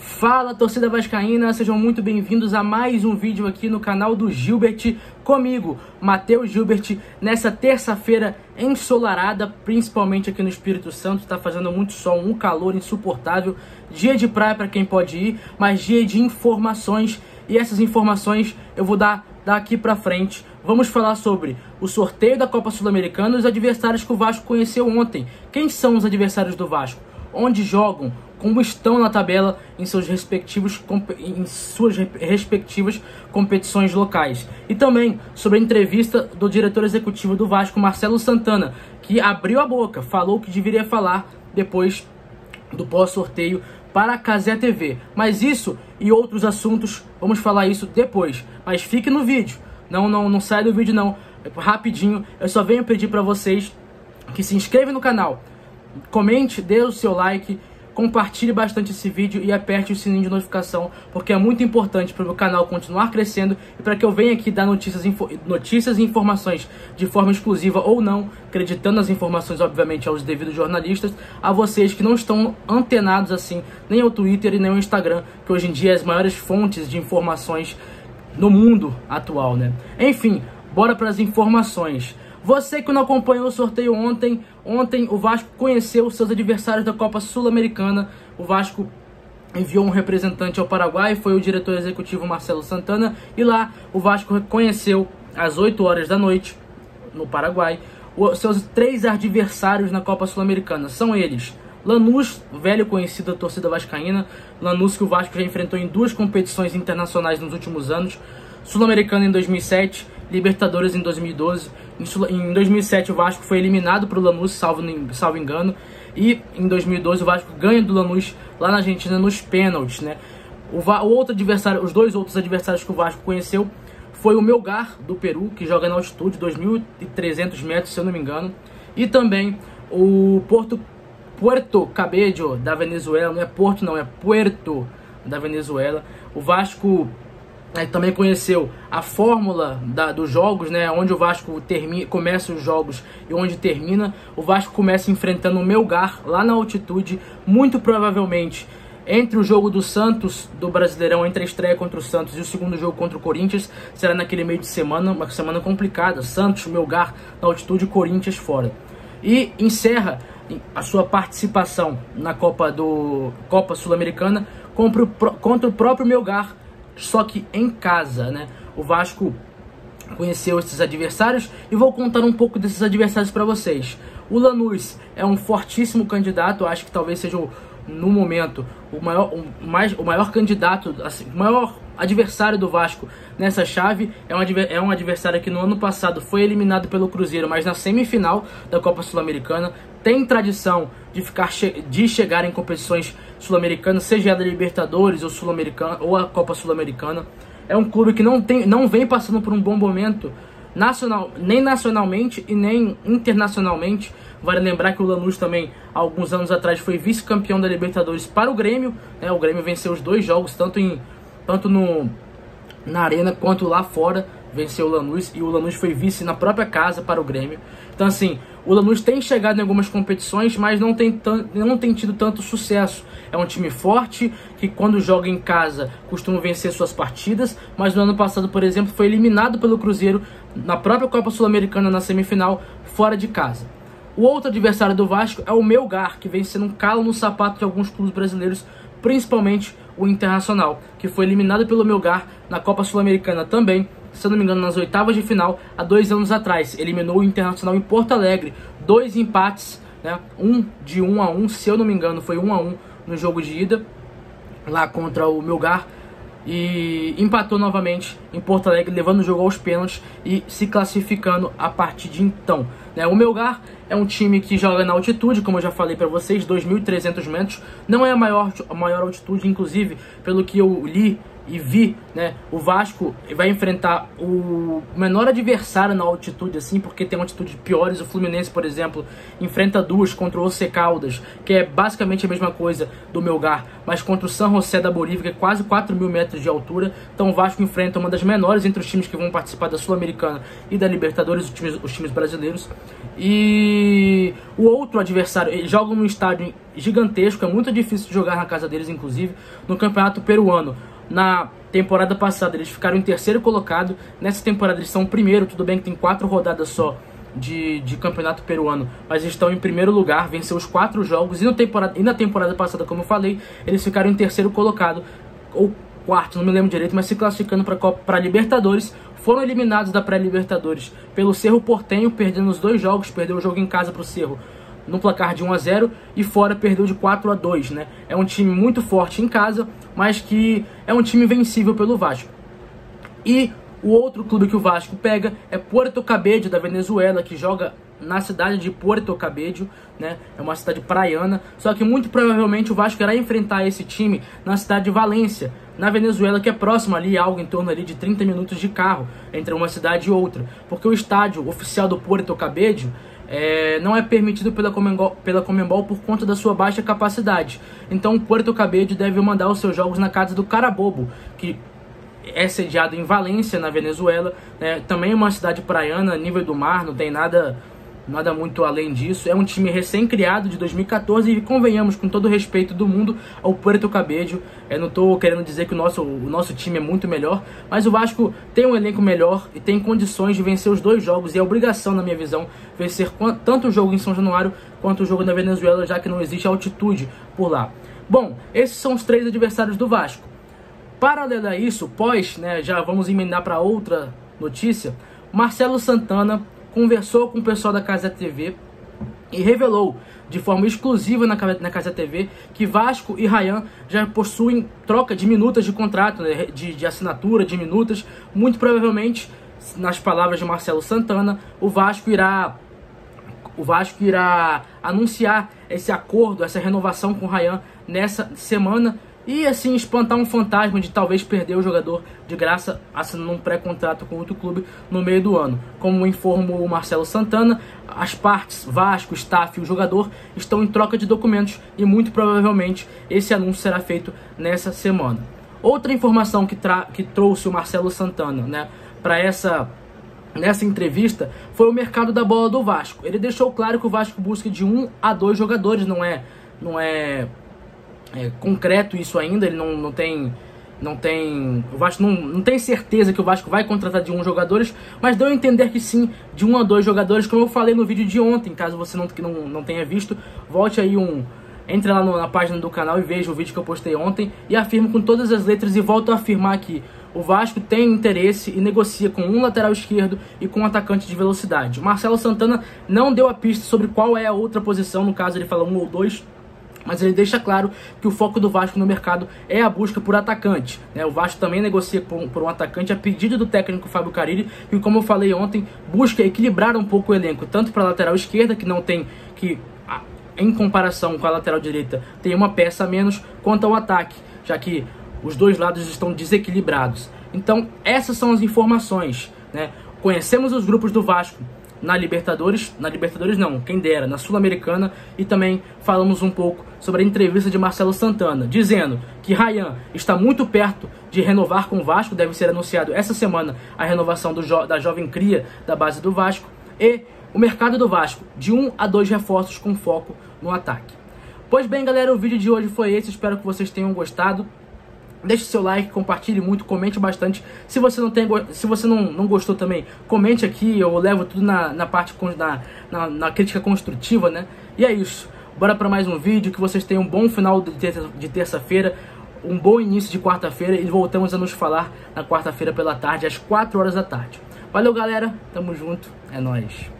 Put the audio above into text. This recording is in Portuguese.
Fala, torcida vascaína, sejam muito bem-vindos a mais um vídeo aqui no canal do Gilbert, comigo, Matheus Gilbert, nessa terça-feira ensolarada, principalmente aqui no Espírito Santo. Tá fazendo muito sol, um calor insuportável, dia de praia para quem pode ir, mas dia de informações, e essas informações eu vou dar daqui pra frente. Vamos falar sobre o sorteio da Copa Sul-Americana e os adversários que o Vasco conheceu ontem. Quem são os adversários do Vasco? Onde jogam? Como estão na tabela em suas respectivas competições locais. E também sobre a entrevista do diretor executivo do Vasco, Marcelo Santana, que abriu a boca, falou o que deveria falar depois do pós-sorteio para a Cazé TV. Mas isso e outros assuntos, vamos falar isso depois. Mas fique no vídeo, não sai do vídeo não, rapidinho. Eu só venho pedir para vocês que se inscrevam no canal, comente, dê o seu like, compartilhe bastante esse vídeo e aperte o sininho de notificação, porque é muito importante para o meu canal continuar crescendo e para que eu venha aqui dar notícias e informações de forma exclusiva ou não, acreditando nas informações, obviamente, aos devidos jornalistas, a vocês que não estão antenados assim, nem ao Twitter e nem ao Instagram, que hoje em dia é as maiores fontes de informações no mundo atual, né? Enfim, bora para as informações. Você que não acompanhou o sorteio ontem o Vasco conheceu seus adversários da Copa Sul-Americana. O Vasco enviou um representante ao Paraguai, foi o diretor executivo Marcelo Santana, e lá o Vasco conheceu às 8 horas da noite, no Paraguai, os seus 3 adversários na Copa Sul-Americana. São eles: Lanús, velho conhecido da torcida vascaína, Lanús que o Vasco já enfrentou em 2 competições internacionais nos últimos anos, Sul-Americana em 2007, Libertadores em 2012. Em 2007 o Vasco foi eliminado para o Lanús, salvo engano, e em 2012 o Vasco ganha do Lanús lá na Argentina nos pênaltis, né? Os dois outros adversários que o Vasco conheceu foi o Melgar do Peru, que joga na altitude 2.300 metros, se eu não me engano, e também o Puerto Cabello da Venezuela. Não é Porto não, é Puerto da Venezuela. O Vasco também conheceu a fórmula dos jogos, né? Onde o Vasco começa os jogos e onde termina. O Vasco começa enfrentando o Melgar lá na altitude, muito provavelmente entre o jogo do Santos, do Brasileirão, entre a estreia contra o Santos e o segundo jogo contra o Corinthians, será naquele meio de semana, uma semana complicada. Santos, Melgar na altitude, Corinthians fora. E encerra a sua participação na Copa Sul-Americana contra o próprio Melgar, só que em casa, né? O Vasco conheceu esses adversários e vou contar um pouco desses adversários para vocês. O Lanús é um fortíssimo candidato, acho que talvez seja no momento o maior candidato, assim, o maior adversário do Vasco nessa chave. É um adversário que no ano passado foi eliminado pelo Cruzeiro, mas na semifinal da Copa Sul-Americana. Tem tradição de chegar em competições sul-americanas, seja ela Libertadores ou Sul-Americana ou a Copa Sul-Americana. É um clube que não vem passando por um bom momento nem nacionalmente e nem internacionalmente. Vale lembrar que o Lanús também, há alguns anos atrás, foi vice-campeão da Libertadores para o Grêmio, né? O Grêmio venceu os 2 jogos, tanto na arena quanto lá fora, venceu o Lanús, e o Lanús foi vice na própria casa para o Grêmio. Então, assim, o Lanús tem chegado em algumas competições, mas não tem tido tanto sucesso. É um time forte, que quando joga em casa costuma vencer suas partidas, mas no ano passado, por exemplo, foi eliminado pelo Cruzeiro na própria Copa Sul-Americana na semifinal, fora de casa. O outro adversário do Vasco é o Melgar, que vem sendo um calo no sapato de alguns clubes brasileiros, principalmente o Internacional, que foi eliminado pelo Melgar na Copa Sul-Americana também, se eu não me engano, nas oitavas de final, há 2 anos atrás. Eliminou o Internacional em Porto Alegre, 2 empates, né? De 1 a 1, se eu não me engano, foi 1 a 1 no jogo de ida, lá contra o Melgar, e empatou novamente em Porto Alegre, levando o jogo aos pênaltis e se classificando a partir de então, né? O Melgar é um time que joga na altitude, como eu já falei para vocês, 2.300 metros, não é a maior altitude, inclusive, pelo que eu li e vi, né, o Vasco vai enfrentar o menor adversário na altitude, assim, porque tem altitudes piores. O Fluminense, por exemplo, enfrenta duas contra o Once Caldas, que é basicamente a mesma coisa do Melgar, mas contra o San José da Bolívia, que é quase 4.000 metros de altura. Então o Vasco enfrenta uma das menores entre os times que vão participar da Sul-Americana e da Libertadores, os times brasileiros. E o outro adversário, eles jogam num estádio gigantesco, é muito difícil de jogar na casa deles, inclusive, no Campeonato Peruano. Na temporada passada eles ficaram em terceiro colocado, nessa temporada eles são o primeiro, tudo bem que tem 4 rodadas só de campeonato peruano, mas eles estão em primeiro lugar, venceu os 4 jogos, e na temporada passada, como eu falei, eles ficaram em terceiro colocado, ou quarto, não me lembro direito, mas se classificando para Libertadores. Foram eliminados da pré-Libertadores pelo Cerro Porteño, perdendo os 2 jogos, perdeu o jogo em casa para o Cerro no placar de 1-0 e fora perdeu de 4-2, né? É um time muito forte em casa, mas que é um time vencível pelo Vasco. E o outro clube que o Vasco pega é Puerto Cabello, da Venezuela, que joga na cidade de Puerto Cabello, né? É uma cidade praiana, só que muito provavelmente o Vasco irá enfrentar esse time na cidade de Valência, na Venezuela, que é próximo ali, algo em torno ali de 30 minutos de carro entre uma cidade e outra, porque o estádio oficial do Puerto Cabello não é permitido pela Conmebol por conta da sua baixa capacidade. Então o Puerto Cabello deve mandar os seus jogos na casa do Carabobo, que é sediado em Valência, na Venezuela, né? Também é uma cidade praiana, nível do mar, não tem nada muito além disso. É um time recém-criado de 2014 e convenhamos, com todo o respeito do mundo ao Puerto Cabello, não estou querendo dizer que o nosso time é muito melhor, mas o Vasco tem um elenco melhor e tem condições de vencer os 2 jogos, e é obrigação, na minha visão, vencer tanto o jogo em São Januário quanto o jogo na Venezuela, já que não existe altitude por lá. Bom, esses são os 3 adversários do Vasco. Paralelo a isso, já vamos emendar para outra notícia. Marcelo Santana conversou com o pessoal da Casa TV e revelou de forma exclusiva na Casa TV que Vasco e Ryan já possuem troca de minutas de contrato, né, de assinatura de minutas. Muito provavelmente, nas palavras de Marcelo Santana, o Vasco irá anunciar esse acordo, essa renovação com o Ryan nessa semana, e assim espantar um fantasma de talvez perder o jogador de graça assinando um pré-contrato com outro clube no meio do ano. Como informou o Marcelo Santana, as partes, Vasco, staff e o jogador, estão em troca de documentos e muito provavelmente esse anúncio será feito nessa semana. Outra informação que trouxe o Marcelo Santana, né, nessa entrevista, foi o mercado da bola do Vasco. Ele deixou claro que o Vasco busca de 1 a 2 jogadores, não é concreto isso ainda. Ele não tem o Vasco não tem certeza que o Vasco vai contratar de 1 jogadores, mas deu a entender que sim, de 1 a 2 jogadores, como eu falei no vídeo de ontem. Caso você não tenha visto, volte aí entre lá na página do canal e veja o vídeo que eu postei ontem, e afirmo com todas as letras e volto a afirmar aqui: o Vasco tem interesse e negocia com um lateral esquerdo e com um atacante de velocidade. O Marcelo Santana não deu a pista sobre qual é a outra posição, no caso ele fala 1 ou 2, mas ele deixa claro que o foco do Vasco no mercado é a busca por atacante, né? O Vasco também negocia por um atacante a pedido do técnico Fábio Carille, que, como eu falei ontem, busca equilibrar um pouco o elenco, tanto para a lateral esquerda, que em comparação com a lateral direita tem uma peça a menos, quanto ao ataque, já que os 2 lados estão desequilibrados. Então essas são as informações, né? Conhecemos os grupos do Vasco na Libertadores não, quem dera, na Sul-Americana, e também falamos um pouco sobre a entrevista de Marcelo Santana, dizendo que Ryan está muito perto de renovar com o Vasco, deve ser anunciado essa semana a renovação da jovem cria da base do Vasco, e o mercado do Vasco de 1 a 2 reforços com foco no ataque. Pois bem, galera, o vídeo de hoje foi esse, espero que vocês tenham gostado. Deixe seu like, compartilhe muito, comente bastante. Se você não gostou também, comente aqui, eu levo tudo na parte na crítica construtiva, né? E é isso. Bora para mais um vídeo, que vocês tenham um bom final de terça-feira, um bom início de quarta-feira, e voltamos a nos falar na quarta-feira pela tarde, às 4 horas da tarde. Valeu, galera, tamo junto, é nóis.